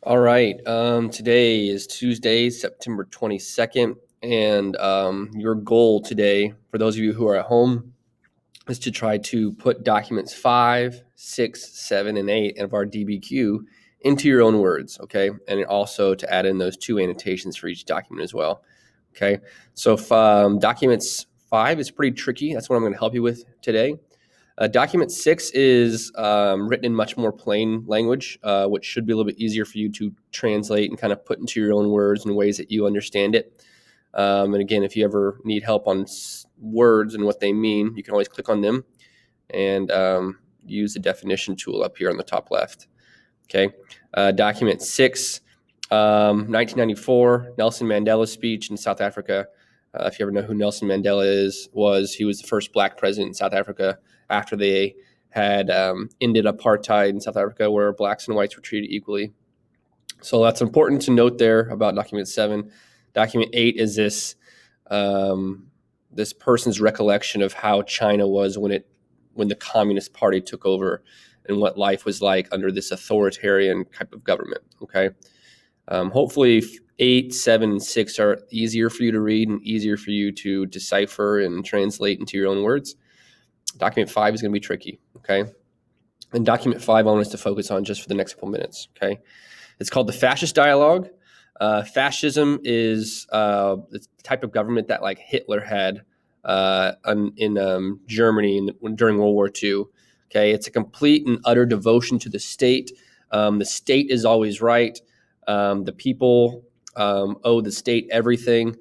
All right. Today is Tuesday, September 22nd. And your goal today, for those of you who are at home, is to try to put documents 5, 6, 7, and 8 of our DBQ into your own words, okay? And also to add in those 2 annotations for each document as well, okay? So if, documents 5 is pretty tricky. That's what I'm going to help you with today. Document 6 is written in much more plain language, which should be a little bit easier for you to translate and kind of put into your own words in ways that you understand it. And again, if you ever need help on words and what they mean, you can always click on them and use the definition tool up here on the top left. Okay. Document 6, 1994, Nelson Mandela's speech in South Africa. If you ever know who Nelson Mandela he was the first black president in South Africa after they had ended apartheid in South Africa, where blacks and whites were treated equally. So that's important to note there about document 7. Document 8 is this person's recollection of how China was when the Communist Party took over and what life was like under this authoritarian type of government. Okay. Hopefully 8, 7, and 6 are easier for you to read and easier for you to decipher and translate into your own words. Document 5 is going to be tricky, okay? And document 5 I want us to focus on just for the next couple minutes, okay? It's called the fascist dialogue. Fascism is the type of government that like Hitler had in Germany during World War II. Okay, it's a complete and utter devotion to the state. The state is always right. The people owe the state everything.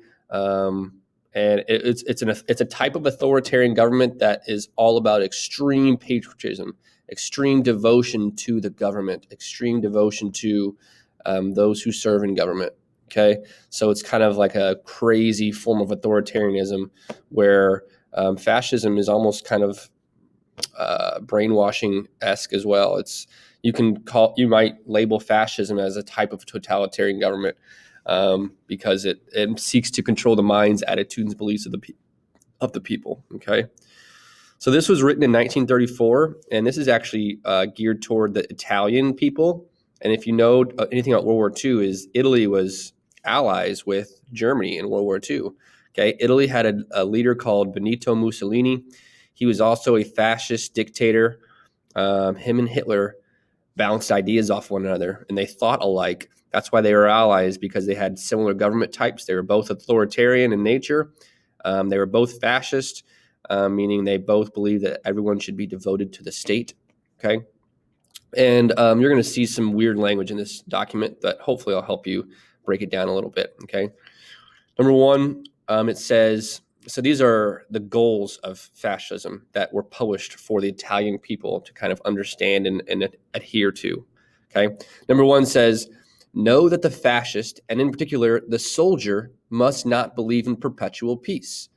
And it's a type of authoritarian government that is all about extreme patriotism, extreme devotion to the government, extreme devotion to those who serve in government. Okay, so it's kind of like a crazy form of authoritarianism where fascism is almost kind of brainwashing-esque as well. You might label fascism as a type of totalitarian government. Because it seeks to control the minds, attitudes, and beliefs of the people. Okay, so this was written in 1934, and this is actually geared toward the Italian people. And if you know anything about World War II, is Italy was allies with Germany in World War II. Okay, Italy had a leader called Benito Mussolini. He was also a fascist dictator. Him and Hitler bounced ideas off one another, and they thought alike. That's why they were allies, because they had similar government types. They were both authoritarian in nature. They were both fascist, meaning they both believed that everyone should be devoted to the state. Okay, and you're going to see some weird language in this document, but hopefully I'll help you break it down a little bit. Okay, number 1, it says, so these are the goals of fascism that were published for the Italian people to kind of understand and adhere to. Okay, number 1 says, know that the fascist, and in particular the soldier, must not believe in perpetual peace.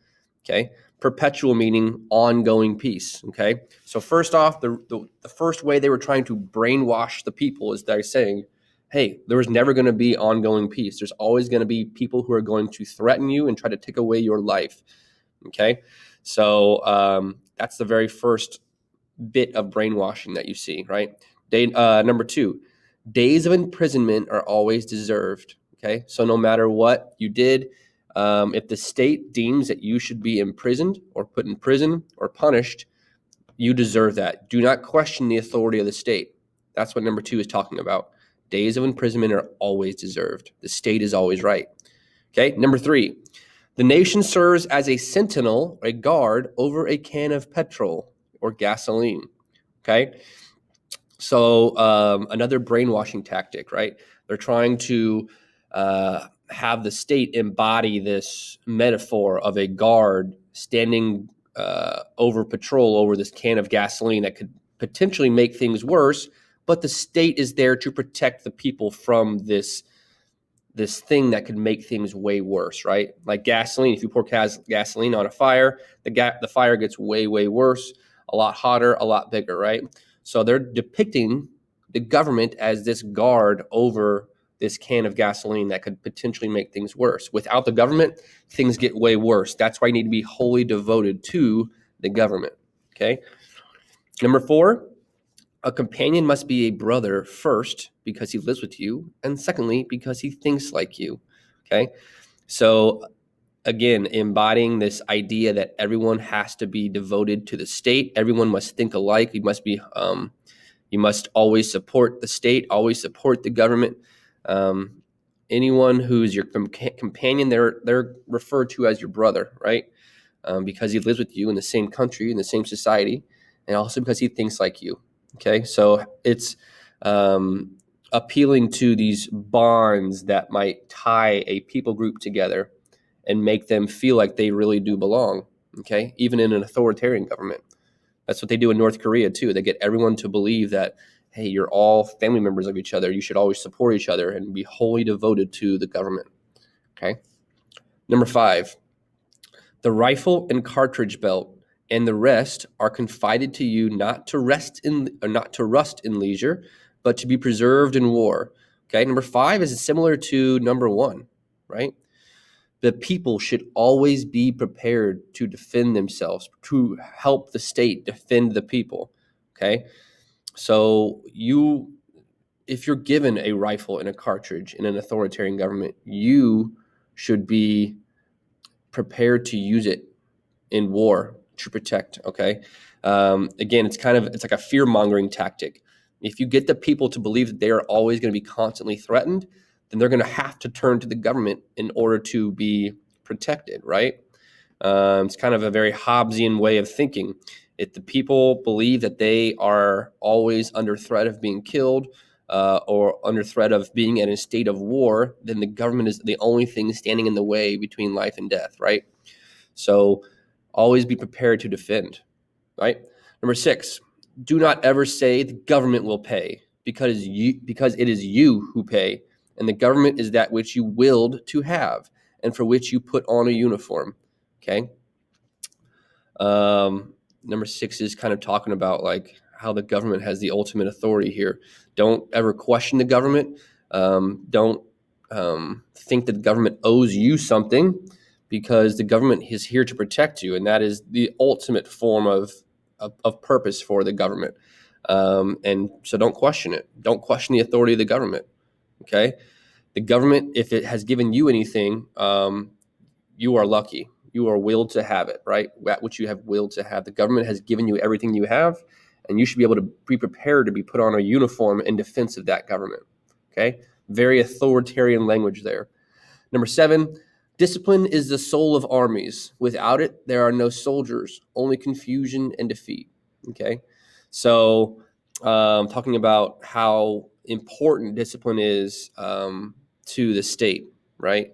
Okay, perpetual meaning ongoing peace. Okay, so first off, the first way they were trying to brainwash the people is they're saying, hey, there was never going to be ongoing peace. There's always going to be people who are going to threaten you and try to take away your life. Okay, so that's the very first bit of brainwashing that you see, right? Number 2, days of imprisonment are always deserved. Okay, so no matter what you did, if the state deems that you should be imprisoned or put in prison or punished, you deserve that. Do not question the authority of the state. That's what number 2 is talking about. Days of imprisonment are always deserved. The state is always right. Okay, number 3, the nation serves as a sentinel, a guard over a can of petrol or gasoline. Okay, so another brainwashing tactic, right? They're trying to have the state embody this metaphor of a guard standing over patrol over this can of gasoline that could potentially make things worse, but the state is there to protect the people from this thing that could make things way worse, right? Like gasoline, if you pour gasoline on a fire, the fire gets way, way worse, a lot hotter, a lot bigger, right? So they're depicting the government as this guard over this can of gasoline that could potentially make things worse. Without the government, things get way worse. That's why you need to be wholly devoted to the government, okay? Number 4, A companion must be a brother first because he lives with you, and secondly because he thinks like you. Okay, so again, embodying this idea that everyone has to be devoted to the state. Everyone must think alike. You must always support the state, always support the government. Um, Anyone who's your companion, they're referred to as your brother, right? Because he lives with you in the same country, in the same society, and also because he thinks like you. Okay, so it's um, appealing to these bonds that might tie a people group together and make them feel like they really do belong. Okay, even in an authoritarian government, that's what they do in North Korea too. They get everyone to believe that, hey, you're all family members of each other. You should always support each other and be wholly devoted to the government. Okay. Number 5, the rifle and cartridge belt and the rest are confided to you not to rust in leisure, but to be preserved in war. Okay. Number 5 is similar to number 1, right? The people should always be prepared to defend themselves, to help the state defend the people. Okay. So if you're given a rifle and a cartridge in an authoritarian government, you should be prepared to use it in war to protect. Okay. Again, it's like a fear mongering tactic. If you get the people to believe that they are always going to be constantly threatened, then they're going to have to turn to the government in order to be protected, right? It's kind of a very Hobbesian way of thinking. If the people believe that they are always under threat of being killed or under threat of being in a state of war, then the government is the only thing standing in the way between life and death, right? So always be prepared to defend, right? Number 6, do not ever say the government will pay because it is you who pay, and the government is that which you willed to have and for which you put on a uniform. Okay. Number 6 is kind of talking about like how the government has the ultimate authority here. Don't ever question the government. Don't think that the government owes you something, because the government is here to protect you, and that is the ultimate form of purpose for the government. And so don't question it. Don't question the authority of the government. Okay. The government, if it has given you anything, you are lucky. You are willed to have it, right? That which you have willed to have. The government has given you everything you have, and you should be able to be prepared to be put on a uniform in defense of that government. Okay? Very authoritarian language there. Number 7, discipline is the soul of armies. Without it, there are no soldiers, only confusion and defeat. Okay? So, talking about how important discipline is to the state, right?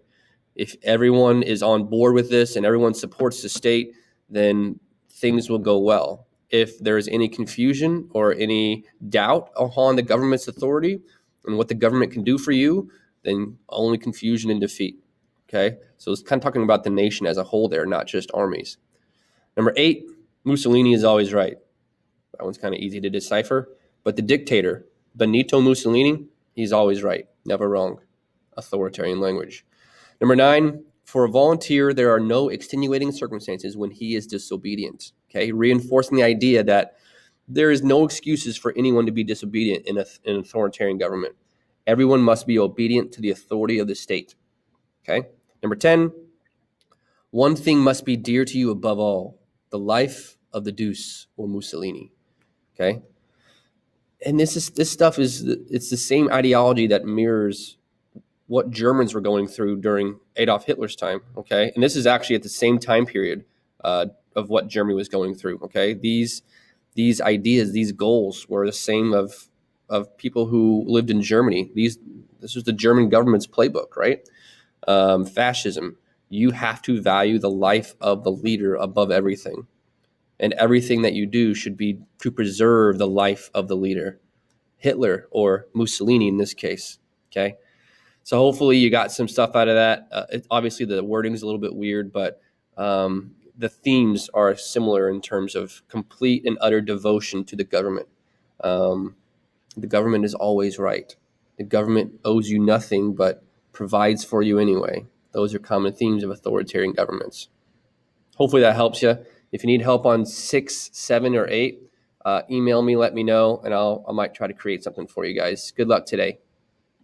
If everyone is on board with this and everyone supports the state, then things will go well. If there's any confusion or any doubt upon the government's authority and what the government can do for you, then only confusion and defeat. Okay, so it's kind of talking about the nation as a whole there, not just armies. Number 8, Mussolini is always right. That one's kind of easy to decipher. But the dictator, Benito Mussolini, he's always right, never wrong. Authoritarian language. Number 9, for a volunteer, there are no extenuating circumstances when he is disobedient. Okay, reinforcing the idea that there is no excuses for anyone to be disobedient in an authoritarian government. Everyone must be obedient to the authority of the state. Okay. Number 10, one thing must be dear to you above all, the life of the Deuce or Mussolini. Okay. And this stuff it's the same ideology that mirrors what Germans were going through during Adolf Hitler's time. Okay. And this is actually at the same time period of what Germany was going through. Okay. These ideas, these goals were the same of people who lived in Germany. This was the German government's playbook, right? Fascism. You have to value the life of the leader above everything. And everything that you do should be to preserve the life of the leader. Hitler or Mussolini in this case. Okay. So hopefully you got some stuff out of that. Obviously the wording is a little bit weird, but the themes are similar in terms of complete and utter devotion to the government. The government is always right. The government owes you nothing but provides for you anyway. Those are common themes of authoritarian governments. Hopefully that helps you. If you need help on 6, 7, or 8, email me, let me know, and I might try to create something for you guys. Good luck today.